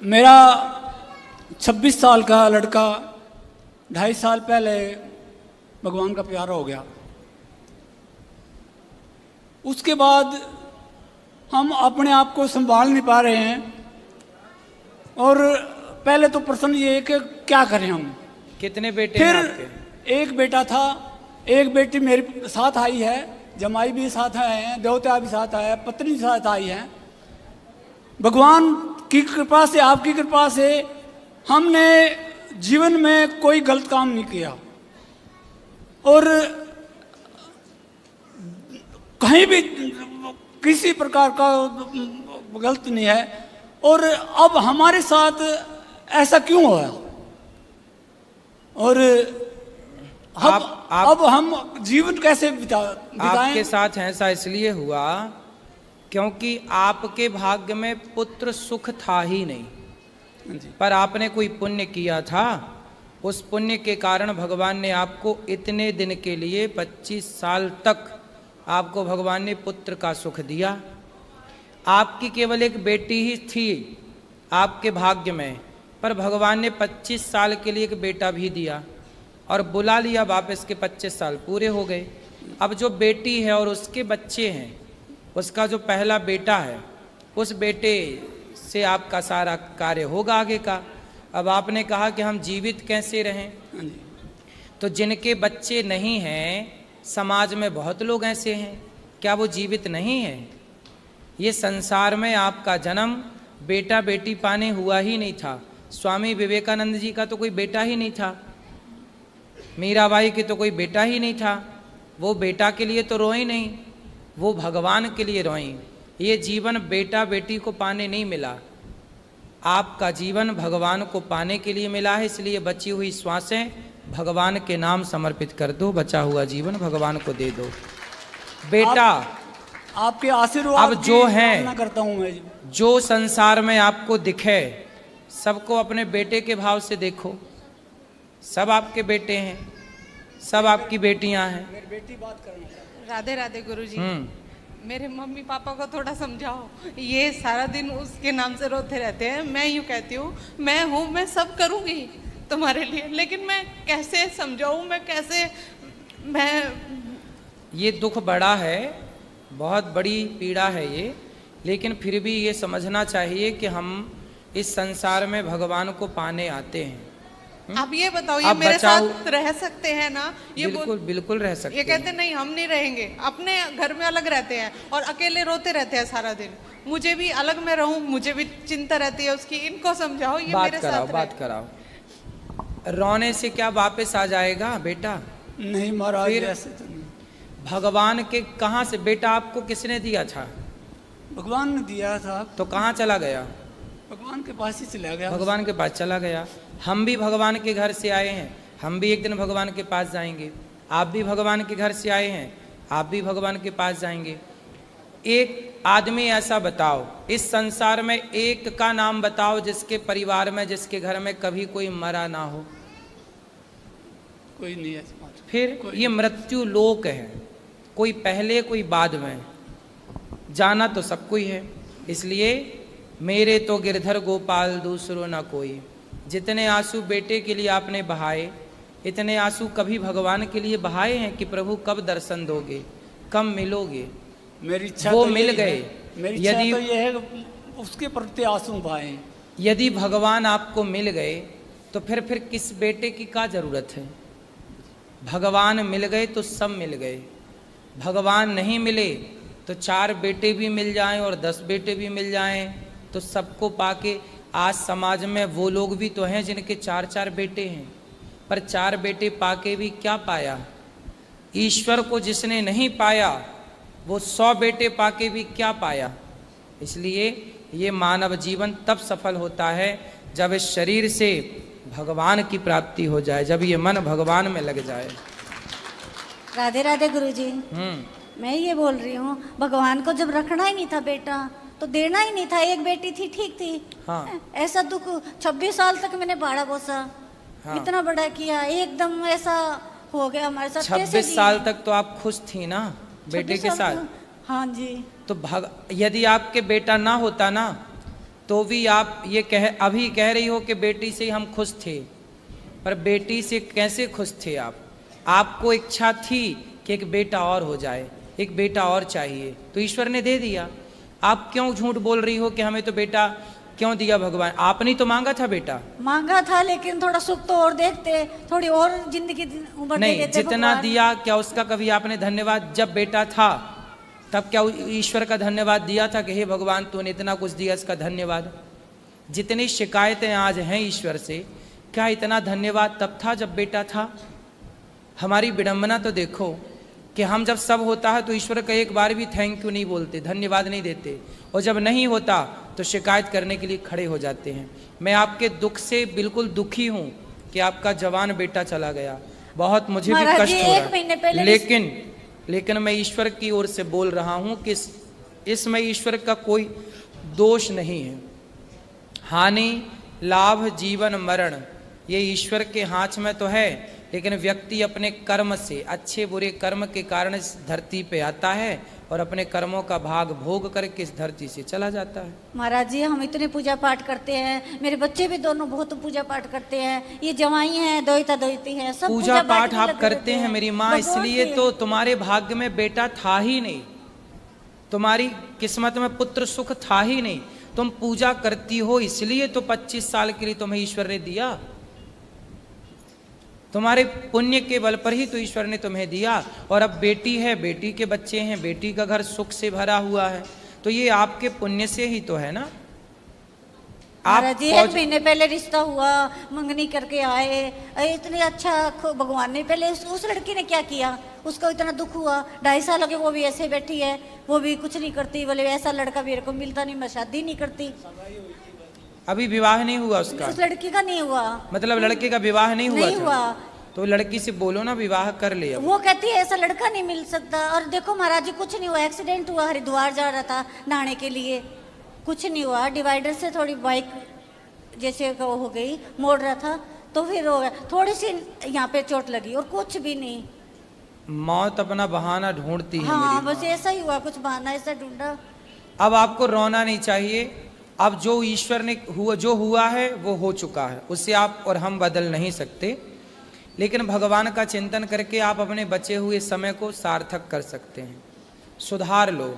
मेरा 26 साल का लड़का 2.5 साल पहले भगवान का प्यारा हो गया। उसके बाद हम अपने आप को संभाल नहीं पा रहे हैं और पहले तो प्रश्न ये है कि क्या करें हम। कितने बेटे फिर हैं आपके? एक बेटा था, एक बेटी मेरे साथ आई है, जमाई भी साथ आए हैं, देवता भी साथ आए हैं, पत्नी साथ आई है। भगवान की कृपा से, आपकी कृपा से हमने जीवन में कोई गलत काम नहीं किया और कहीं भी किसी प्रकार का गलत नहीं है। और अब हमारे साथ ऐसा क्यों हुआ? और अब हम जीवन कैसे बिताएं? आपके साथ ऐसा इसलिए हुआ क्योंकि आपके भाग्य में पुत्र सुख था ही नहीं, पर आपने कोई पुण्य किया था। उस पुण्य के कारण भगवान ने आपको इतने दिन के लिए 25 साल तक आपको भगवान ने पुत्र का सुख दिया। आपकी केवल एक बेटी ही थी आपके भाग्य में, पर भगवान ने 25 साल के लिए एक बेटा भी दिया और बुला लिया वापस के 25 साल पूरे हो गए। अब जो बेटी है और उसके बच्चे हैं, उसका जो पहला बेटा है, उस बेटे से आपका सारा कार्य होगा आगे का। अब आपने कहा कि हम जीवित कैसे रहें, तो जिनके बच्चे नहीं हैं, समाज में बहुत लोग ऐसे हैं, क्या वो जीवित नहीं हैं? ये संसार में आपका जन्म बेटा बेटी पाने हुआ ही नहीं था। स्वामी विवेकानंद जी का तो कोई बेटा ही नहीं था, मीराबाई की तो कोई बेटा ही नहीं था। वो बेटा के लिए तो रोई नहीं, वो भगवान के लिए रोई। ये जीवन बेटा बेटी को पाने नहीं मिला, आपका जीवन भगवान को पाने के लिए मिला है। इसलिए बची हुई श्वासें भगवान के नाम समर्पित कर दो, बचा हुआ जीवन भगवान को दे दो। बेटा आपके आशीर्वाद अब जो है, करता हूं मैं, जो संसार में आपको दिखे सबको अपने बेटे के भाव से देखो। सब आपके बेटे हैं, सब आपकी बेटियां हैं। मेरी बेटी बात करना। राधे राधे गुरुजी। मेरे मम्मी पापा को थोड़ा समझाओ, ये सारा दिन उसके नाम से रोते रहते हैं। मैं यूँ कहती हूँ, मैं हूँ, मैं सब करूँगी तुम्हारे लिए, लेकिन मैं कैसे समझाऊँ, मैं कैसे, ये दुख बड़ा है, बहुत बड़ी पीड़ा है ये, लेकिन फिर भी ये समझना चाहिए कि हम इस संसार में भगवान को पाने आते हैं। आप ये बताओ, ये मेरे साथ रह सकते हैं ना? ये बिल्कुल बिल्कुल रह सकते हैं। ये कहते नहीं हम नहीं रहेंगे, अपने घर में अलग रहते हैं और अकेले रोते रहते हैं सारा दिन। मुझे भी अलग में रहूं, मुझे भी चिंता रहती है उसकी। इनको समझाओ, ये मेरे साथ बात कराओ। रोने से क्या वापस आ जाएगा बेटा? नहीं महाराज, ऐसे तो नहीं। भगवान के कहाँ से बेटा आपको किसने दिया था? भगवान ने दिया था। तो कहाँ चला गया? भगवान के पास ही चला गया। भगवान के पास चला गया। हम भी भगवान के घर से आए हैं, हम भी एक दिन भगवान के पास जाएंगे। आप भी भगवान के घर से आए हैं, आप भी भगवान के पास जाएंगे। एक आदमी ऐसा बताओ, इस संसार में एक का नाम बताओ जिसके परिवार में, जिसके घर में कभी कोई मरा ना हो। कोई नहीं है। फिर ये मृत्यु लोक है, कोई पहले कोई बाद में, जाना तो सबको ही है। इसलिए मेरे तो गिरधर गोपाल दूसरो ना कोई। जितने आंसू बेटे के लिए आपने बहाए, इतने आंसू कभी भगवान के लिए बहाए हैं कि प्रभु कब दर्शन दोगे, कब मिलोगे? मेरी इच्छा वो तो मिल गए। मेरी इच्छा तो ये है उसके प्रति आंसू बहाए। यदि भगवान आपको मिल गए तो फिर किस बेटे की क्या जरूरत है? भगवान मिल गए तो सब मिल गए। भगवान नहीं मिले तो 4 बेटे भी मिल जाएं और 10 बेटे भी मिल जाएं तो सबको पाके, आज समाज में वो लोग भी तो हैं जिनके 4-4 बेटे हैं, पर 4 बेटे पाके भी क्या पाया? ईश्वर को जिसने नहीं पाया वो 100 बेटे पाके भी क्या पाया? इसलिए ये मानव जीवन तब सफल होता है जब इस शरीर से भगवान की प्राप्ति हो जाए, जब ये मन भगवान में लग जाए। राधे राधे गुरुजी। मैं ये बोल रही हूँ, भगवान को जब रखना ही नहीं था बेटा तो देना ही नहीं था। एक बेटी थी, ठीक थी। हाँ। ऐसा दुख 26 साल तक मैंने बाड़ा बोसा। हाँ। इतना बड़ा किया, एकदम ऐसा हो गया हमारे साथ। 26 साल तक तो आप खुश थी ना बेटे के साथ? हाँ जी। तो यदि आपके बेटा ना होता ना तो भी आप ये अभी कह रही हो कि बेटी से हम खुश थे, पर बेटी से कैसे खुश थे आप? आपको इच्छा थी कि एक बेटा और हो जाए, एक बेटा और चाहिए, तो ईश्वर ने दे दिया। आप क्यों झूठ बोल रही हो कि हमें तो बेटा क्यों दिया भगवान? आपने तो मांगा था बेटा। मांगा था, लेकिन थोड़ा सुख तो और देखते, थोड़ी और जिंदगी उम्र दे नहीं, देते जितना भगवान। दिया क्या उसका कभी आपने धन्यवाद, जब बेटा था तब क्या ईश्वर का धन्यवाद दिया था कि हे भगवान तूने इतना कुछ दिया, इसका धन्यवाद? जितनी शिकायतें आज हैं ईश्वर से, क्या इतना धन्यवाद तब था जब बेटा था? हमारी विडंबना तो देखो कि हम जब सब होता है तो ईश्वर का एक बार भी थैंक यू नहीं बोलते, धन्यवाद नहीं देते, और जब नहीं होता तो शिकायत करने के लिए खड़े हो जाते हैं। मैं आपके दुख से बिल्कुल दुखी हूं कि आपका जवान बेटा चला गया, बहुत मुझे भी कष्ट हो रहा है, लेकिन मैं ईश्वर की ओर से बोल रहा हूं कि इसमें ईश्वर का कोई दोष नहीं है। हानि लाभ जीवन मरण ये ईश्वर के हाथ में तो है, लेकिन व्यक्ति अपने कर्म से, अच्छे बुरे कर्म के कारण इस धरती पे आता है और अपने कर्मों का भाग भोग करके इस धरती से चला जाता है। महाराज जी हम इतने पूजा पाठ करते हैं, मेरे बच्चे भी दोनों बहुत पूजा पाठ करते हैं, ये जवाई हैं, दोहिता दोहिती हैं, सब पूजा पाठ आप करते हैं मेरी माँ, इसलिए तो तुम्हारे भाग्य में बेटा था ही नहीं, तुम्हारी किस्मत में पुत्र सुख था ही नहीं। तुम पूजा करती हो इसलिए तो 25 साल के लिए तुम्हें ईश्वर ने दिया, तुम्हारे पुण्य के बल पर ही तो ईश्वर ने तुम्हें दिया। और अब बेटी है, बेटी के बच्चे हैं, बेटी का घर सुख से भरा हुआ है, तो ये आपके पुण्य से ही तो है ना। महाराज जी 1 महीने पहले रिश्ता हुआ, मंगनी करके आए, इतने अच्छा भगवान ने पहले उस लड़की ने क्या किया, उसको इतना दुख हुआ, 2.5 साल हो गए वो भी ऐसे बैठी है, वो भी कुछ नहीं करती, बोले ऐसा लड़का मेरे को मिलता नहीं, मैं शादी नहीं करती। अभी विवाह नहीं हुआ उसका? उस लड़की का नहीं हुआ, मतलब लड़के का विवाह नहीं हुआ? नहीं हुआ। तो लड़की से बोलो ना विवाह कर ले। वो कहती है ऐसा लड़का नहीं मिल सकता। और देखो महाराज जी कुछ नहीं हुआ, एक्सीडेंट हुआ, हरिद्वार जा रहा था नहाने के लिए, कुछ नहीं हुआ, डिवाइडर से थोड़ी बाइक जैसे हो गई, मोड़ रहा था तो फिर हो गया, थोड़ी सी यहाँ पे चोट लगी और कुछ भी नहीं। मौत अपना बहाना ढूंढती है। हाँ बस ऐसा ही हुआ, कुछ बहाना ऐसा ढूंढा। अब आपको रोना नहीं चाहिए, अब जो ईश्वर ने जो हुआ है वो हो चुका है, उससे आप और हम बदल नहीं सकते, लेकिन भगवान का चिंतन करके आप अपने बचे हुए समय को सार्थक कर सकते हैं, सुधार लो।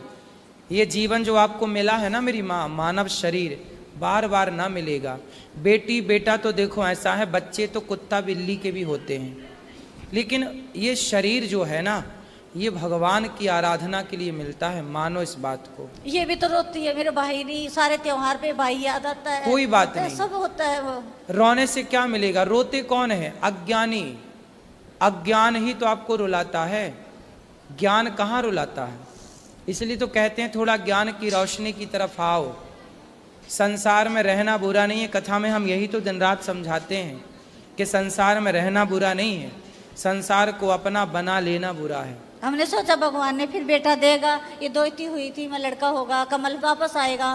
ये जीवन जो आपको मिला है ना मेरी माँ, मानव शरीर बार बार ना मिलेगा। बेटी बेटा तो देखो ऐसा है, बच्चे तो कुत्ता बिल्ली के भी होते हैं, लेकिन ये शरीर जो है ना ये भगवान की आराधना के लिए मिलता है, मानो इस बात को। ये भी तो रोती है मेरे भाई नहीं, सारे त्योहार पे भाई याद आता है। कोई बात नहीं, सब होता है वो। रोने से क्या मिलेगा? रोते कौन है? अज्ञानी। अज्ञान ही तो आपको रुलाता है, ज्ञान कहाँ रुलाता है। इसलिए तो कहते हैं थोड़ा ज्ञान की रोशनी की तरफ आओ। संसार में रहना बुरा नहीं है, कथा में हम यही तो दिन रात समझाते हैं कि संसार में रहना बुरा नहीं है, संसार को अपना बना लेना बुरा है। हमने सोचा भगवान ने फिर बेटा देगा, ये दोहिती हुई थी, मैं लड़का होगा, कमल वापस आएगा,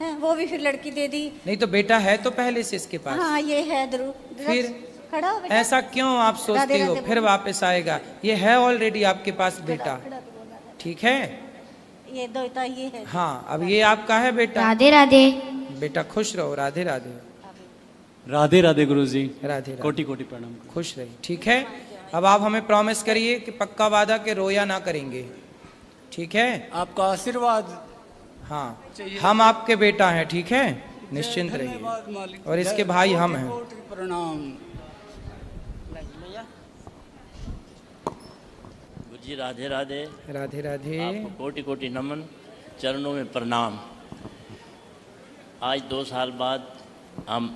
है वो भी फिर लड़की दे दी। नहीं तो बेटा है तो पहले से इसके पास। हाँ ये है ध्रुव। फिर खड़ा हो बेटा। ऐसा क्यों आप सोचती हो फिर वापस आएगा? ये है ऑलरेडी आपके पास बेटा, ठीक है, ये दोहिता ये है। हाँ अब ये आपका है बेटा। राधे राधे बेटा खुश रहो। राधे राधे। राधे राधे गुरुजी। राधे राधे। कोटि कोटि प्रणाम। खुश रहिए, ठीक है। अब आप हमें प्रॉमिस करिए कि पक्का वादा के रोया ना करेंगे, ठीक है? आपका आशीर्वाद। हाँ हम आपके बेटा हैं, ठीक है, निश्चिंत रहिए। और इसके भाई हम हैं। प्रणाम। जी राधे राधे। राधे राधे। आपको कोटि कोटि नमन, चरणों में प्रणाम। आज 2 साल बाद हम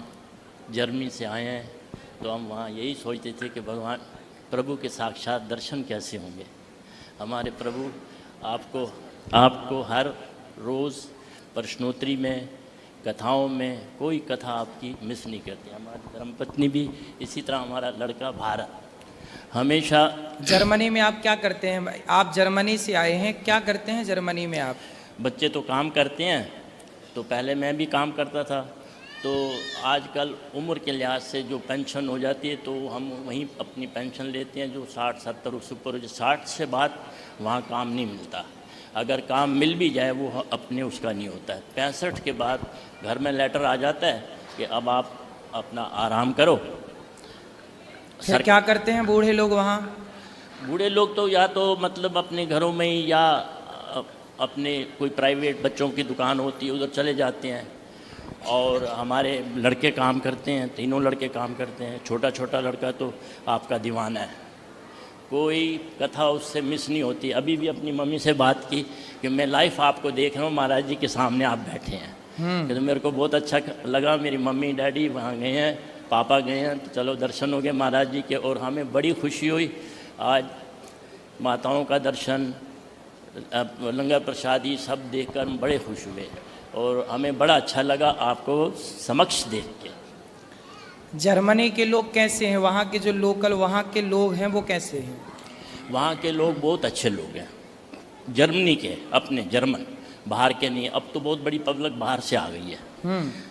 जर्मनी से आए हैं, तो हम वहाँ यही सोचते थे कि भगवान प्रभु के साक्षात दर्शन कैसे होंगे। हमारे प्रभु आपको हर रोज़ प्रश्नोत्तरी में, कथाओं में कोई कथा आपकी मिस नहीं करते। हमारी धर्मपत्नी भी इसी तरह, हमारा लड़का भारत हमेशा। जर्मनी में आप क्या करते हैं? आप जर्मनी से आए हैं, क्या करते हैं जर्मनी में आप? बच्चे तो काम करते हैं, तो पहले मैं भी काम करता था, तो आजकल उम्र के लिहाज से जो पेंशन हो जाती है तो हम वहीं अपनी पेंशन लेते हैं, जो 60-70 उससे ऊपर हो, 60 से बाद वहाँ काम नहीं मिलता। अगर काम मिल भी जाए वो अपने उसका नहीं होता है। 65 के बाद घर में लेटर आ जाता है कि अब आप अपना आराम करो। फिर क्या करते हैं बूढ़े लोग वहाँ? बूढ़े लोग तो या तो मतलब अपने घरों में ही या अपने कोई प्राइवेट बच्चों की दुकान होती है उधर चले जाते हैं। और हमारे लड़के काम करते हैं, तीनों लड़के काम करते हैं। छोटा छोटा लड़का तो आपका दीवाना है, कोई कथा उससे मिस नहीं होती। अभी भी अपनी मम्मी से बात की कि मैं लाइफ आपको देख रहा हूँ, महाराज जी के सामने आप बैठे हैं। तो मेरे को बहुत अच्छा लगा। मेरी मम्मी डैडी वहाँ गए हैं, पापा गए हैं, तो चलो दर्शन हो गए महाराज जी के। और हमें बड़ी खुशी हुई आज माताओं का दर्शन, लंगर प्रसादी सब देखकर हम बड़े खुश हुए और हमें बड़ा अच्छा लगा आपको समक्ष देख के। जर्मनी के लोग कैसे हैं? वहाँ के जो लोकल वहाँ के लोग हैं वो कैसे हैं? वहाँ के लोग बहुत अच्छे लोग हैं, जर्मनी के, अपने जर्मन, बाहर के नहीं। अब तो बहुत बड़ी पब्लिक बाहर से आ गई है,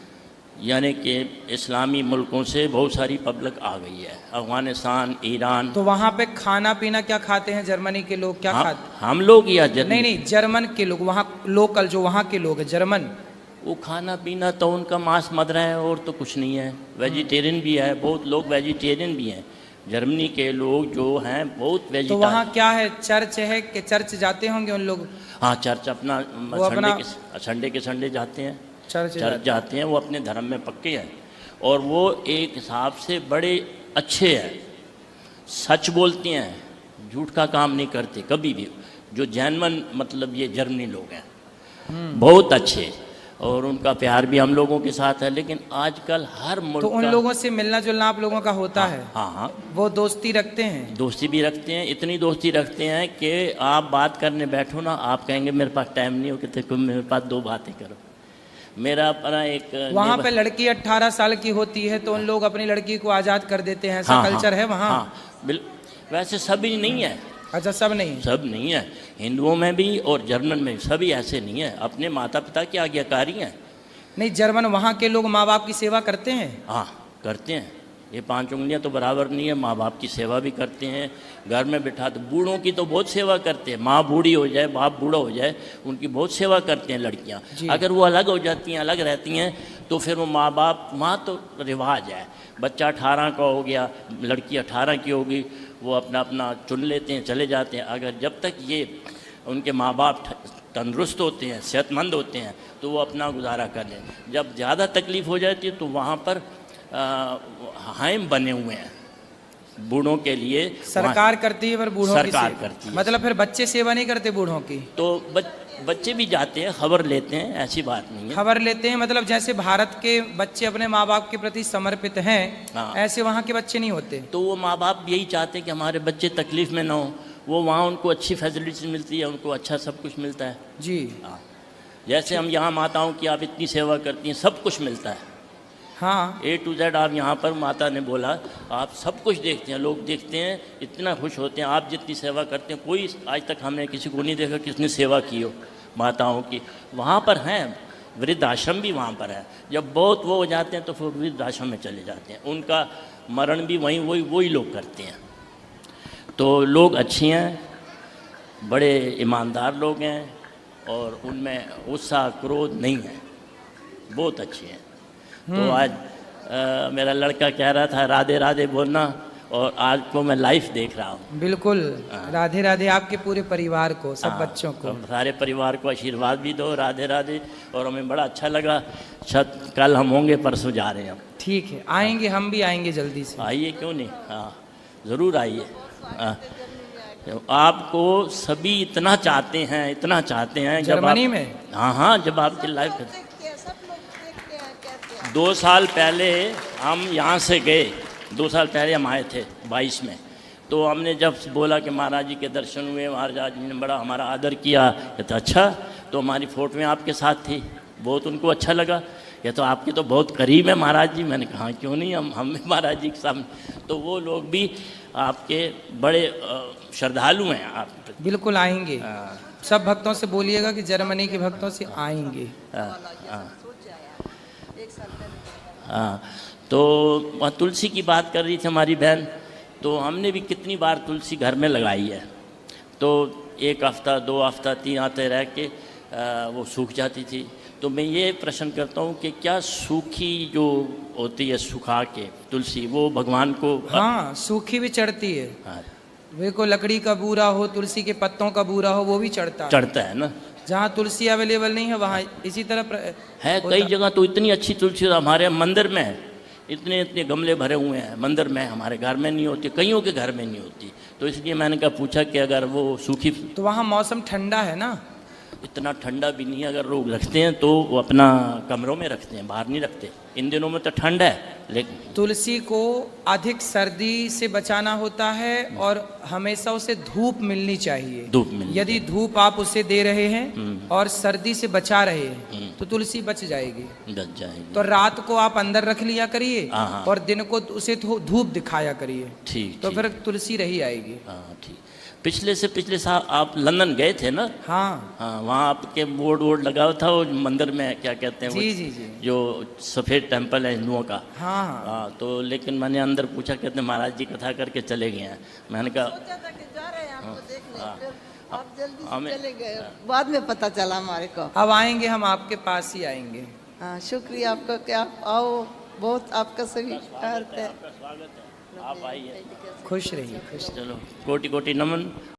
यानी कि इस्लामी मुल्कों से बहुत सारी पब्लिक आ गई है, अफगानिस्तान, ईरान। तो वहाँ पे खाना पीना क्या खाते हैं जर्मनी के लोग? क्या खाते? हम लोग या नहीं, जर्मन के लोग, वहाँ लोकल जो वहाँ के लोग हैं जर्मन, वो खाना पीना तो उनका मांस मदरा है और तो कुछ नहीं है। वेजिटेरियन भी है, बहुत लोग वेजिटेरियन भी हैं। जर्मनी के लोग जो हैं बहुत वेजिटेरियन। तो वहाँ क्या है, चर्च है कि चर्च जाते होंगे उन लोग? हाँ, चर्च अपना संडे के संडे जाते हैं, चर्च जाते हैं। वो अपने धर्म में पक्के हैं और वो एक हिसाब से बड़े अच्छे हैं, सच बोलते हैं, झूठ का काम नहीं करते कभी भी। जो जैनमन मतलब ये जर्मनी लोग हैं बहुत अच्छे, और उनका प्यार भी हम लोगों के साथ है। लेकिन आजकल हर मुल्क तो उन लोगों से मिलना जुलना आप लोगों का होता है? हाँ, वो दोस्ती रखते हैं? दोस्ती भी रखते हैं, इतनी दोस्ती रखते हैं कि आप बात करने बैठो ना, आप कहेंगे मेरे पास टाइम नहीं हो, कि तुम मेरे पास 2 बातें करो। मेरा अपना एक वहाँ पे लड़की 18 साल की होती है तो उन लोग अपनी लड़की को आज़ाद कर देते हैं, ऐसा कल्चर है वहाँ? हाँ, वैसे सभी नहीं है। अच्छा, सब नहीं? सब नहीं है, हिंदुओं में भी और जर्मन में भी सभी ऐसे नहीं है, अपने माता पिता की आज्ञाकारी हैं। नहीं, जर्मन वहाँ के लोग माँ बाप की सेवा करते हैं? हाँ, करते हैं। ये 5 उंगलियां तो बराबर नहीं है, माँ बाप की सेवा भी करते हैं। घर में बिठा तो बूढ़ों की तो बहुत सेवा करते हैं। माँ बूढ़ी हो जाए, बाप बूढ़ा हो जाए, उनकी बहुत सेवा करते हैं लड़कियाँ। अगर वो अलग हो जाती हैं, अलग रहती हैं, तो फिर वो माँ बाप, वहाँ तो रिवाज है, बच्चा 18 का हो गया, लड़की 18 की होगी, वो अपना अपना चुन लेते हैं, चले जाते हैं। अगर जब तक ये उनके माँ बाप तंदुरुस्त होते हैं, सेहतमंद होते हैं, तो वो अपना गुजारा कर लें। जब ज़्यादा तकलीफ़ हो जाती है तो वहाँ पर हाइम बने हुए हैं बूढ़ों के लिए। सरकार करती है पर बूढ़ों की सरकार करती है। मतलब फिर बच्चे सेवा नहीं करते बूढ़ों की? तो बच्चे भी जाते हैं, खबर लेते हैं, ऐसी बात नहीं है। खबर लेते हैं मतलब जैसे भारत के बच्चे अपने माँ बाप के प्रति समर्पित हैं, ऐसे वहाँ के बच्चे नहीं होते? तो वो माँ बाप यही चाहते हैं कि हमारे बच्चे तकलीफ़ में ना हो, वो वहाँ उनको अच्छी फैसिलिटीज मिलती है, उनको अच्छा सब कुछ मिलता है जी। हाँ, जैसे हम यहाँ माताओं की आप इतनी सेवा करती हैं, सब कुछ मिलता है। हाँ, A to Z आप यहाँ पर, माता ने बोला, आप सब कुछ देखते हैं, लोग देखते हैं, इतना खुश होते हैं। आप जितनी सेवा करते हैं, कोई आज तक हमने किसी को नहीं देखा किसने सेवा की हो माताओं की। वहाँ पर हैं, वृद्ध आश्रम भी वहाँ पर है। जब बहुत वो हो जाते हैं तो फिर वृद्ध आश्रम में चले जाते हैं, उनका मरण भी वही लोग करते हैं। तो लोग अच्छे हैं, बड़े ईमानदार लोग हैं और उनमें उत्साह क्रोध नहीं है, बहुत अच्छे हैं। तो आज मेरा लड़का कह रहा था राधे राधे बोलना, और आज को मैं लाइव देख रहा हूँ। बिल्कुल, राधे राधे आपके पूरे परिवार को, सब बच्चों को, सारे परिवार को आशीर्वाद भी दो, राधे राधे। और हमें बड़ा अच्छा लगा। कल हम होंगे, परसों जा रहे हैं हम। ठीक है, आएंगे, हम भी आएंगे जल्दी से। आइए, क्यों नहीं, हाँ ज़रूर आइए। आपको सभी इतना चाहते हैं, इतना चाहते हैं। जर्मनी में? हाँ, जब आपकी लाइव 2 साल पहले हम यहाँ से गए, 2 साल पहले हम आए थे 22 में। तो हमने जब बोला कि महाराज जी के दर्शन हुए, महाराज जी ने बड़ा हमारा आदर किया। कहते अच्छा, तो हमारी फ़ोटोएँ आपके साथ थी, बहुत उनको अच्छा लगा। ये तो आपके तो बहुत करीब है महाराज जी। मैंने कहा क्यों नहीं, हम भी महाराज जी के सामने। तो वो लोग भी आपके बड़े श्रद्धालु हैं आप। बिल्कुल आएंगे, सब भक्तों से बोलिएगा कि जर्मनी के भक्तों से आएंगे। हाँ, तो वहाँ तुलसी की बात कर रही थी हमारी बहन, तो हमने भी कितनी बार तुलसी घर में लगाई है। तो 1 हफ्ता 2 हफ्ता 3 आते रह के वो सूख जाती थी। तो मैं ये प्रश्न करता हूँ कि क्या सूखी जो होती है सुखा के तुलसी वो भगवान को हाँ, सूखी भी चढ़ती है। हाँ, वे को लकड़ी का बूरा हो, तुलसी के पत्तों का बूरा हो, वो भी चढ़ता है। चढ़ता है ना। जहाँ तुलसी अवेलेबल नहीं है वहाँ इसी तरह है कई जगह तो इतनी अच्छी तुलसी हमारे मंदिर में है, इतने इतने गमले भरे हुए हैं मंदिर में, हमारे घर में नहीं होती, कईयों के घर में नहीं होती। तो इसलिए मैंने कहा पूछा कि अगर वो सूखी, तो वहाँ मौसम ठंडा है ना, इतना ठंडा भी नहीं है। अगर लोग रखते हैं तो वो अपना कमरों में रखते हैं, बाहर नहीं रखते। इन दिनों में तो ठंड है, लेकिन तुलसी को अधिक सर्दी से बचाना होता है और हमेशा उसे धूप मिलनी चाहिए। धूप मिलनी यदि धूप आप उसे दे रहे हैं और सर्दी से बचा रहे हैं तो तुलसी बच जाएगी। बच जाएगी। तो रात को आप अंदर रख लिया करिए हाँ। और दिन को उसे धूप दिखाया करिए, ठीक। तो फिर तुलसी रही आएगी। हाँ ठीक। पिछले से पिछले साल आप लंदन गए थे ना? हाँ हाँ, वहाँ आपके बोर्ड वोर्ड लगा हुआ था वो मंदिर में, क्या कहते हैं वो, जी जी जी, जो सफ़ेद टेम्पल है हिंदुओं का। हाँ हाँ, तो लेकिन मैंने अंदर पूछा, कहते महाराज जी कथा करके चले गए हैं। मैंने कहा आप जल्दी से चले गए, बाद में पता चला हमारे को। अब आएंगे, हम आपके पास ही आएंगे। हाँ, शुक्रिया आपका कि आप आओ, बहुत आपका स्वीकार है। आप आइए। खुश रहिए, खुश। चलो, कोटि कोटि नमन।